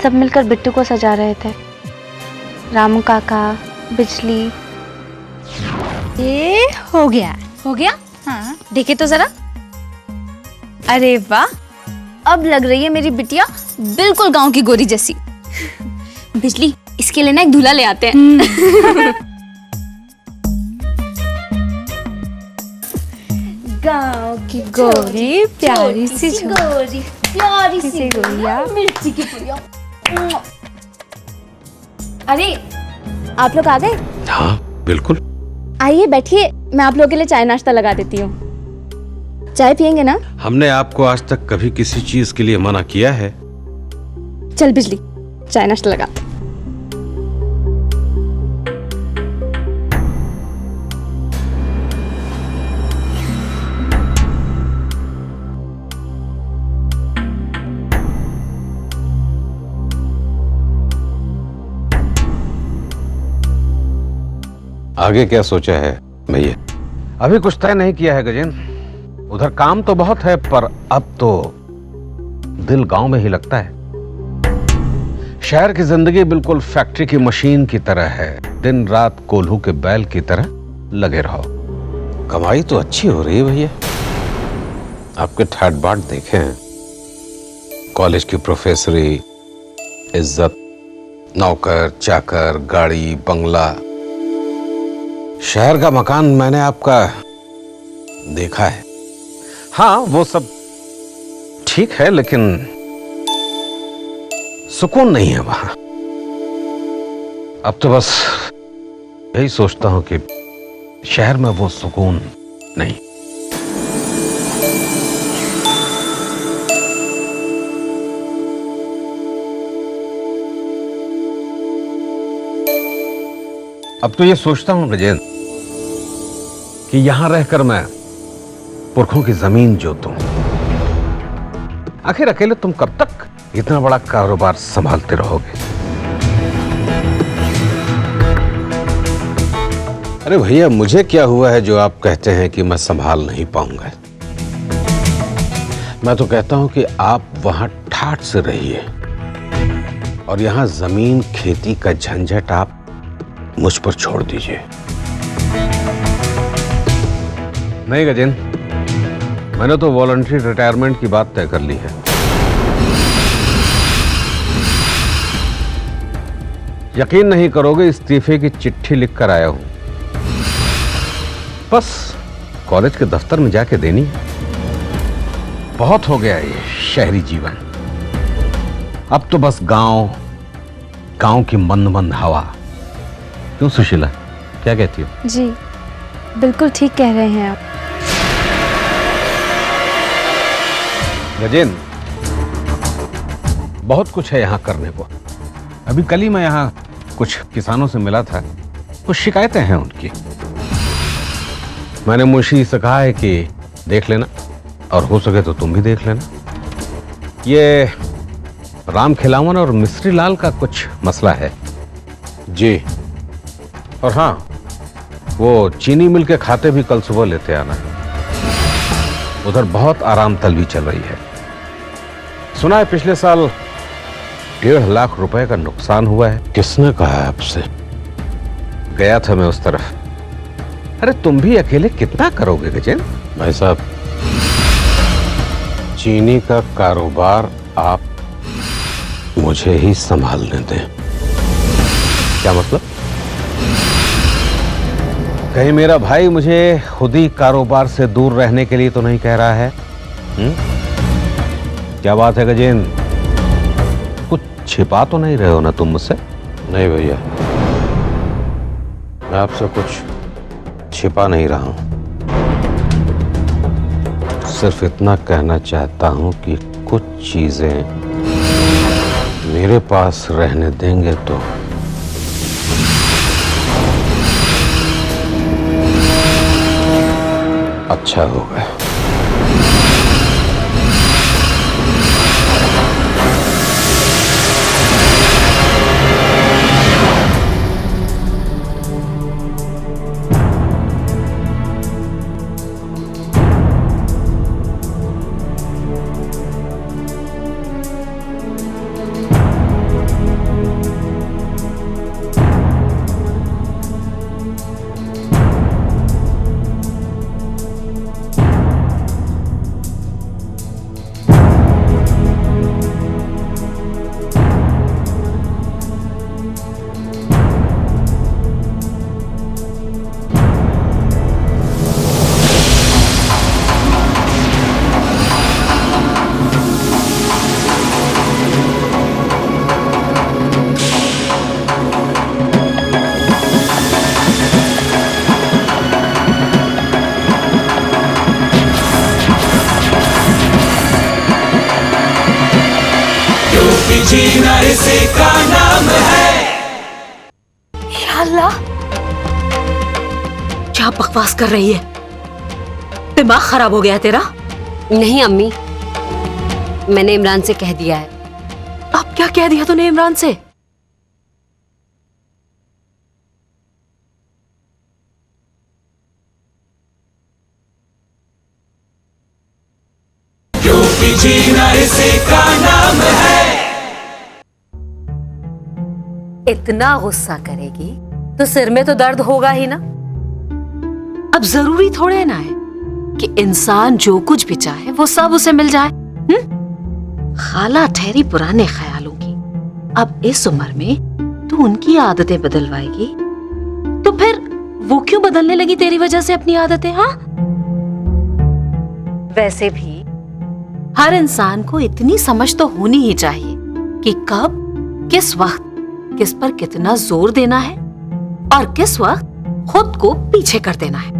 सब मिलकर बिट्टू को सजा रहे थे। रामू काका, बिजली। ये हो गया। हाँ, देखे तो जरा। अरे वाह, अब लग रही है मेरी बिटिया बिल्कुल गांव की गोरी जैसी। बिजली, इसके लिए ना एक दूल्हा ले आते हैं। गांव की गोरी, प्यारी सी गोरी, प्यारी सी गोरिया, मिर्ची की पुड़िया। अरे, आप लोग आ गए? हाँ बिल्कुल। आइए बैठिए, मैं आप लोगों के लिए चाय नाश्ता लगा देती हूँ। चाय पियेंगे ना? हमने आपको आज तक कभी किसी चीज के लिए मना किया है? चल बिजली, चाय नाश्ता लगा। आगे क्या सोचा है भैया? अभी कुछ तय नहीं किया है गजेंद्र। उधर काम तो बहुत है, पर अब तो दिल गांव में ही लगता है। शहर की जिंदगी बिल्कुल फैक्ट्री की मशीन की तरह है। दिन रात कोल्हू के बैल की तरह लगे रहो। कमाई तो अच्छी हो रही है भैया। आपके ठाट बाट देखे हैं, कॉलेज की प्रोफेसरी, इज्जत, नौकर चाकर, गाड़ी, बंगला। शहर का मकान मैंने आपका देखा है। हाँ वो सब ठीक है, लेकिन सुकून नहीं है वहां। अब तो बस यही सोचता हूं कि शहर में वो सुकून नहीं। अब तो ये सोचता हूं गजेंद्र कि यहां रहकर मैं पुरखों की जमीन जोतूं। आखिर अकेले तुम कब तक इतना बड़ा कारोबार संभालते रहोगे? अरे भैया, मुझे क्या हुआ है जो आप कहते हैं कि मैं संभाल नहीं पाऊंगा? मैं तो कहता हूं कि आप वहां ठाठ से रहिए और यहां जमीन खेती का झंझट आप मुझ पर छोड़ दीजिए। नहीं गजेंद्र, मैंने तो वॉलंटरी रिटायरमेंट की बात तय कर ली है। यकीन नहीं करोगे, इस्तीफे की चिट्ठी लिखकर आया हूं। बस कॉलेज के दफ्तर में जाके देनी है। बहुत हो गया ये शहरी जीवन। अब तो बस गांव की मंद मंद हवा। क्यों सुशीला, क्या कहती हो? जी बिल्कुल ठीक कह रहे हैं आप। गजेंद्र, बहुत कुछ है यहाँ करने को। अभी कल ही मैं यहाँ कुछ किसानों से मिला था। कुछ शिकायतें हैं उनकी। मैंने मुंशी से कहा है कि देख लेना, और हो सके तो तुम भी देख लेना। ये राम खिलावन और मिस्त्री लाल का कुछ मसला है। जी, और हाँ, वो चीनी मिल के खाते भी कल सुबह लेते आना। उधर बहुत आराम तलबी चल रही है। सुना है पिछले साल 1.5 लाख रुपए का नुकसान हुआ है। किसने कहा है आपसे? गया था मैं उस तरफ। अरे तुम भी अकेले कितना करोगे गजेंद्र? भाई साहब, चीनी का कारोबार आप मुझे ही संभालने दें। क्या मतलब? कहीं मेरा भाई मुझे खुद ही कारोबार से दूर रहने के लिए तो नहीं कह रहा है? क्या बात है गजेंद्र? कुछ छिपा तो नहीं रहे हो ना तुम मुझसे? नहीं भैया, मैं आपसे कुछ छिपा नहीं रहा हूं। सिर्फ इतना कहना चाहता हूं कि कुछ चीजें मेरे पास रहने देंगे तो अच्छा होगा। या अल्लाह, क्या बकवास कर रही है? दिमाग खराब हो गया तेरा? नहीं अम्मी, मैंने इमरान से कह दिया है। अब क्या कह दिया तूने इमरान से? इतना गुस्सा करेगी तो सिर में तो दर्द होगा ही ना। अब जरूरी थोड़े ना है कि इंसान जो कुछ भी चाहे वो सब उसे मिल जाए। खाला ठहरी पुराने ख्यालों की। अब इस उम्र में तू उनकी आदतें बदलवाएगी तो फिर वो क्यों बदलने लगी तेरी वजह से अपनी आदतें? हाँ, वैसे भी हर इंसान को इतनी समझ तो होनी ही चाहिए कि कब, किस वक्त, किस पर कितना जोर देना है और किस वक्त खुद को पीछे कर देना है।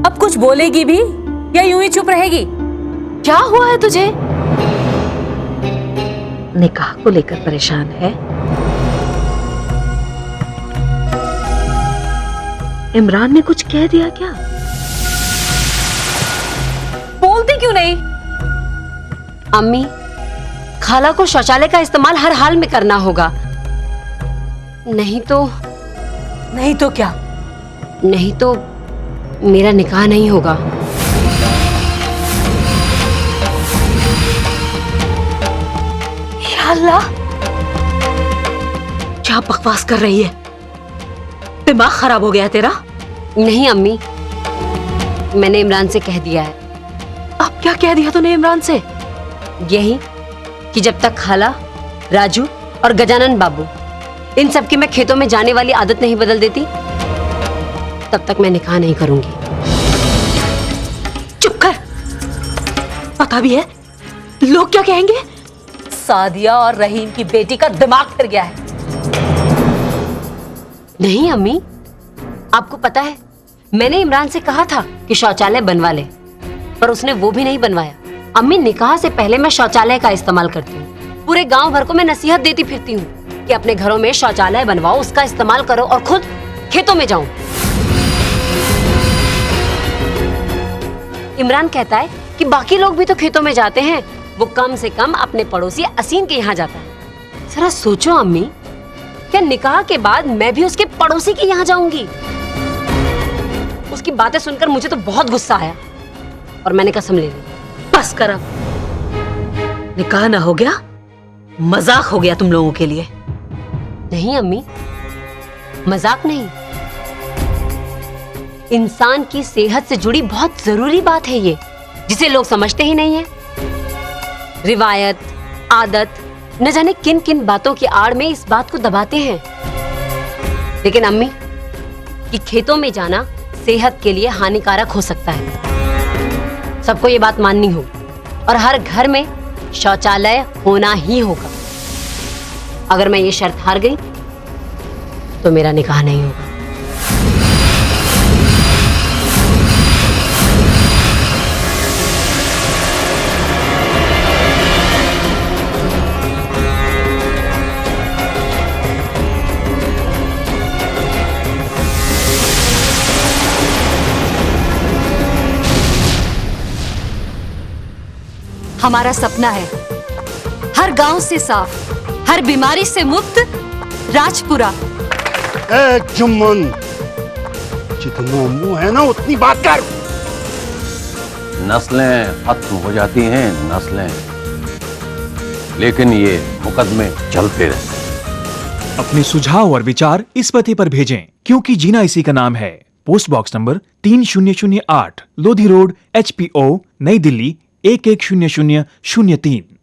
अब कुछ बोलेगी भी या यूं ही चुप रहेगी? क्या हुआ है तुझे? निकाह को लेकर परेशान है? इमरान ने कुछ कह दिया क्या? बोलती क्यों नहीं? अम्मी, खाला को शौचालय का इस्तेमाल हर हाल में करना होगा। नहीं तो क्या? नहीं तो मेरा निकाह नहीं होगा। या अल्लाह, क्या बकवास कर रही है? दिमाग खराब हो गया तेरा? नहीं अम्मी, मैंने इमरान से कह दिया है। अब क्या कह दिया तूने इमरान से? यही कि जब तक खाला, राजू और गजानन बाबू इन सब की मैं खेतों में जाने वाली आदत नहीं बदल देती, तब तक मैं निकाह नहीं करूंगी। चुप कर। पता भी है लोग क्या कहेंगे? सादिया और रहीम की बेटी का दिमाग फिर गया है। नहीं अम्मी, आपको पता है मैंने इमरान से कहा था कि शौचालय बनवा ले, पर उसने वो भी नहीं बनवाया। अम्मी, निकाह से पहले मैं शौचालय का इस्तेमाल करती हूँ। पूरे गांव भर को मैं नसीहत देती फिरती हूँ कि अपने घरों में शौचालय बनवाओ, उसका इस्तेमाल करो और खुद खेतों में जाऊं। इमरान कहता है कि बाकी लोग भी तो खेतों में जाते हैं, वो कम से कम अपने पड़ोसी असीन के यहाँ जाता है। जरा सोचो अम्मी, क्या निकाह के बाद मैं भी उसके पड़ोसी के यहाँ जाऊंगी? उसकी बातें सुनकर मुझे तो बहुत गुस्सा आया और मैंने कसम ले ली। बस कर अब। निकाह ना हो गया, मजाक हो गया तुम लोगों के लिए। नहीं अम्मी, मजाक नहीं। इंसान की सेहत से जुड़ी बहुत जरूरी बात है ये, जिसे लोग समझते ही नहीं है। रिवायत, आदत, न जाने किन किन बातों की आड़ में इस बात को दबाते हैं। लेकिन अम्मी, कि खेतों में जाना सेहत के लिए हानिकारक हो सकता है, सबको ये बात माननी होगी और हर घर में शौचालय होना ही होगा। अगर मैं ये शर्त हार गई तो मेरा निकाह नहीं होगा। हमारा सपना है हर गांव से साफ, हर बीमारी से मुक्त राजपुरा। ए जुम्मन, जितना मुंह है ना उतनी बात कर। नस्लें खत्म हो जाती हैं, नस्लें, लेकिन ये मुकदमे चलते रहते हैं। अपने सुझाव और विचार इस पते पर भेजें, क्योंकि जीना इसी का नाम है। Post box number 3008, Lodhi road, HPO, नई दिल्ली 110003।